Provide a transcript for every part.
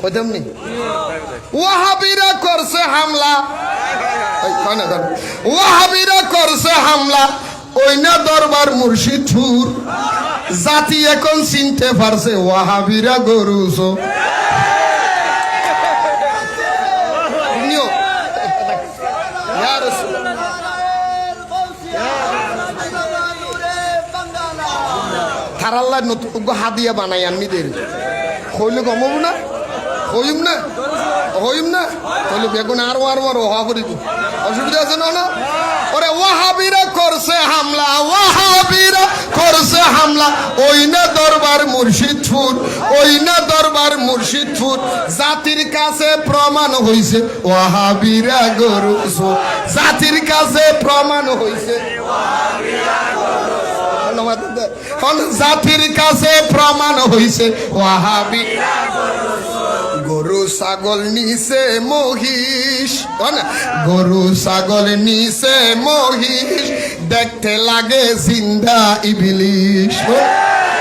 কইতাম নি ওয়াহাবিরা করছে হামলা ওয়াহাবিরা করছে হামলা ওই না দরবার মুর্শিদপুর জাতি এখন চিনতে পারছে ওয়াহাবিরা গরুস থারাল্লাহ নতুন হাদিয়া বানাই আনমিদের হইলে কমাবো না হইম না হইম না তাহলে বেগুন আরো হওয়া করিব অসুবিধা আছে না ওরে ওয়াহাবিরা করছে হামলা ওয়াহাবিরা করছে হামলা ওই না দরবার মুর্শিদপুর ওই না দরবার মুর্শিদপুর জাতির কাছে প্রমাণ হইছে ওয়াহাবিরা গরু জাতির কাছে প্রমাণ হইছে জাতির কাছে প্রমাণ হইছে ওয়াহাবি গরু ছাগল নিছে মহিষ গরু ছাগল নিছে মহিষ দেখতে লাগে জিন্দা ইবলিশ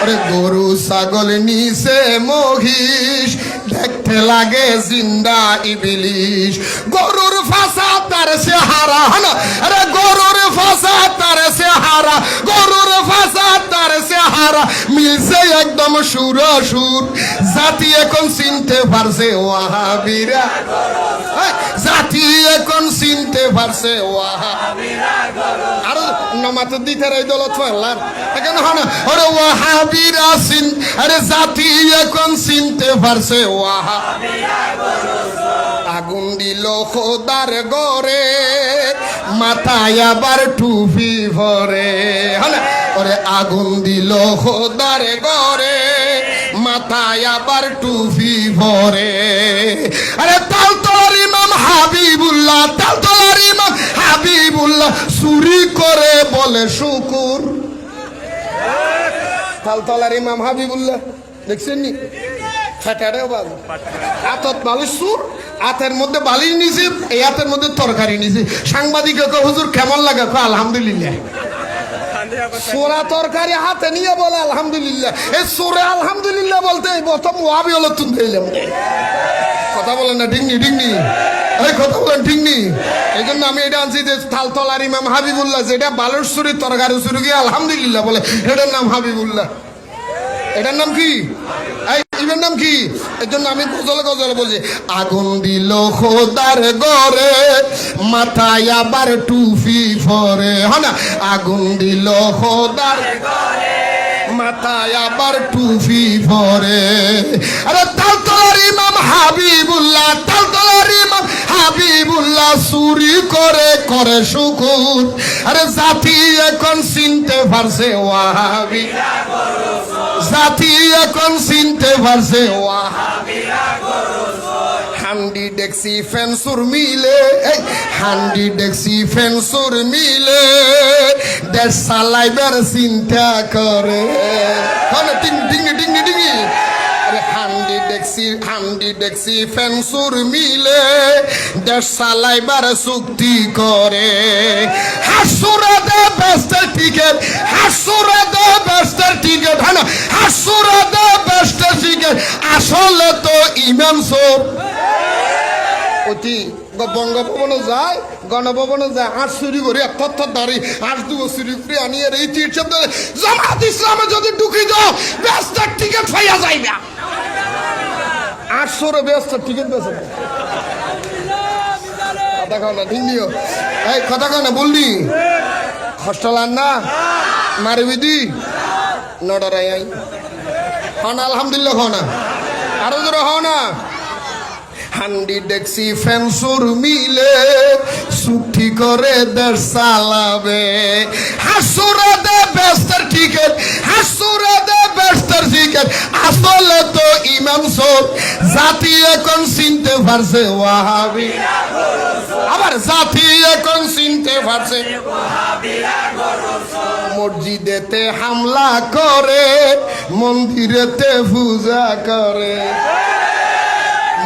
আরে গরু ছাগল নিছে মহিষ দেখতে লাগে জিন্দা ইবলিশ গরুর ফাঁসা তার চেহারা আরে গরুর ফাঁসা তার চেহারা গরুর ফাঁসা তার চেহারা মিলছে একদম সুর জাতি এখন চিনতে পারছে ওয়াহাবিরা জাতি এখন চিনতে পারছে ওয়াহাবিরা আর নামাতে দিতে রাই দলত ফাল্লার এখন হনা আরে ওয়াহাবিরা চিন আরে জাতি এখন চিনতে পারছে ওয়াহাবিরা আগুন দিল খোদার গরে মাথায় আবার টুপি ভরে হনা ওরে আগুন দিল খোদার গরে মাথায় আবার টুপি ভরে আরে তালতলার ইমাম হাবিবুল্লাহ তালতলার ইমাম হাবিবুল্লাহ চুরি করে বলে শুকুর তালতলার ইমাম হাবিবুল্লাহ দেখছেন নি ফেটারেও বালু আতত বালু সুর আতের মধ্যে বালি নিছে এই হাতের মধ্যে তরকারি নিছে সাংবাদিক হুজুর কেমন লাগে আলহামদুলিল্লাহ সোরা তরকারি হাতে নিয়ে বলে আলহামদুলিল্লাহ এই সোরে আলহামদুলিল্লাহ বলতে প্রথম ওয়াবি হলো তুমি দিলাম কথা বলেন না ডিংনি ডিংনি এই কথা বলেন ডিংনি এই জন্য আমি এটা আনছি যে তালতলার ইমাম হাবিবুল্লাহ যেটা বালুর সুরি তরকারি সুরি গিয়ে আলহামদুলিল্লাহ বলে এটার নাম হাবিবুল্লাহ এটার নাম কি ইভের নাম কি এর জন্য আমি গজলে বলছি আগুন দিল খোদার গরে মাথায় আবার টুপি ভরে হ্যাঁ না আগুন দিল খোদার গরে মাথায় আবার টুপি ভরে আরে তালতলার ইমাম হাবিবুল্লাহ তালতলার ইমাম হাবিবুল্লাহ চুরি করে শুকুর আরে জাতি এখন চিনতে পারছে ওয়াহাবি জাতি এখন চিনতে পারছে ওয়াহাবিরা হান্ডি ডেক্সি ফেন্সুর মিলে হান্ডি ডেক্সি ফেন্সুর মিলে দেশ চালাইবার চিন্তা করে ডিঙ্গি ডিঙ্গি ডিঙ্গি হান্ডি ডেক্সি ফেন্সুর মিলে দেশ চালাইবার চুক্তি করে হাসুরে দে বেস্টের টিকেট হাসুরে দে বেস্টের টিকেট হ্যাঁ না হাসুরে দে বেস্টের টিকেট আসলে তো ইমাম সব অতি বঙ্গভবনে যায় গণভবনে যায় হাঁস চুরি করে তথ্য দাঁড়ি হাঁস দুবো চুরি করে আনিয়ে এই তীর্থ জামাত ইসলামে যদি ঢুকি যাও বেস্টের টিকেট পাইয়া যাইবা 800 ব্যস্ত টিকিট বেছে কথা কও না ঠিক নিও এই কথা কও না বললি হস্টেলার না মারবি দি নডরাই আই হন আলহামদুলিল্লাহ হও না আরো জোরে হও না হান্ডি ডেক্সি ফেন্সুর মিলে চুক্তি করে দেশ চালাবে হাসুরে দে বেস্টের টিকিট হাসুরে দে বেস্টের টিকিট আসলে তো ইমাম সব জাতি এখন চিনতে পারছে ওয়াহাবি আবার জাতি এখন চিনতে পারছে মসজিদেতে হামলা করে মন্দিরেতে পূজা করে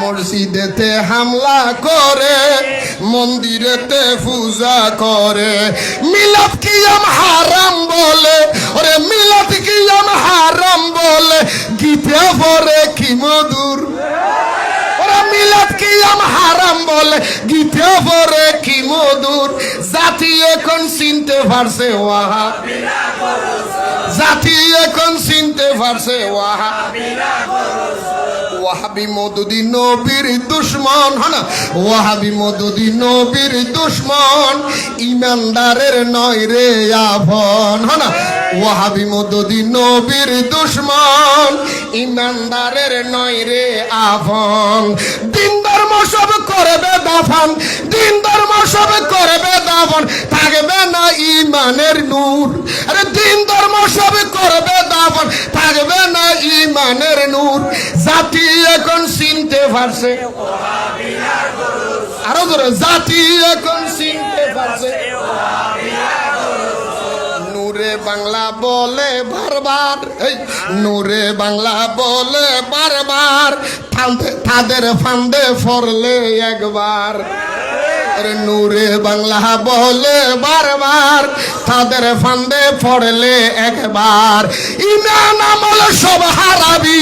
মসজিদেতে হামলা করে মন্দিরেতে পূজা করে মিলাদ কিয়াম হারাম বলে ওরে মিলাদ কিয়াম হারাম বলে গীতে পড়ে কি মধুর সিয়াম হারাম বলে গীতে পরে কি মধুর জাতি এখন চিনতে পারছে ওয়াহাবিরা জাতি এখন চিনতে পারছে ওয়াহাবি মওদুদি নবীর দুশমন হনা ওয়াহাবি মওদুদি নবীর দুশমন ইমানদারের নয় রে আপন হনা ওয়াহাবি মওদুদি নবীর দুশমন ইমানদারের নয় রে আপন দিন ধর্ম সব করবে দাফন দিন ধর্ম সব করবে দাফন থাকবে না ইমানের নূর আরে দিন ধর্ম সব করবে দাফন থাকবে না ইমানের নূর জাতি এখন চিনতে পারছে আরো জোরে জাতি এখন চিনতে পারছে নূরে বাংলা বলে বারবার নূরে বাংলা বলে বারবার তাদের ফান্দে ফরলে একবার নূরে বাংলা বলে বারবার তাদের ফান্দে পড়লে একবার ইমান আমল সব হারাবি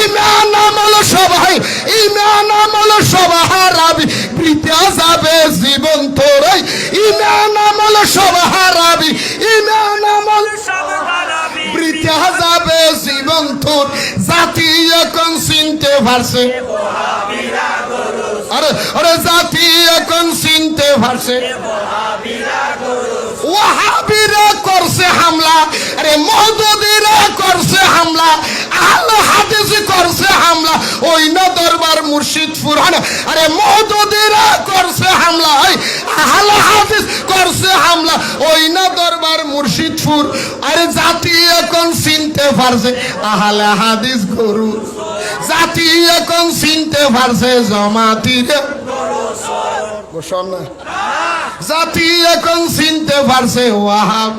ইমান আমল সবাই ইমান আমল সব হারাবি বৃথা যাবে জীবন তোর ইমান আমল সব হারাবি ইমান আমল সব হারাবি বৃথা যাবে জীবন তোর জাতি এখন চিনতে পারছে আরে আরে জাতি এখন চিনতে পারছে ওয়াহাবিরা করছে হামলা আরে মওদুদিরা করছে হামলা আহলে হাদিস করছে হামলা ওই না দরবার মুর্শিদপুর আরে মওদুদিরা করছে হামলা আহলে হাদিস করছে হামলা ওই না দরবার মুর্শিদপুর আরে জাতি এখন চিনতে পারছে আহলে হাদিস গরু জাতি এখন চিনতে পারছে জমাতিরে জাতি এখন চিনতে পারছে ওয়াহাব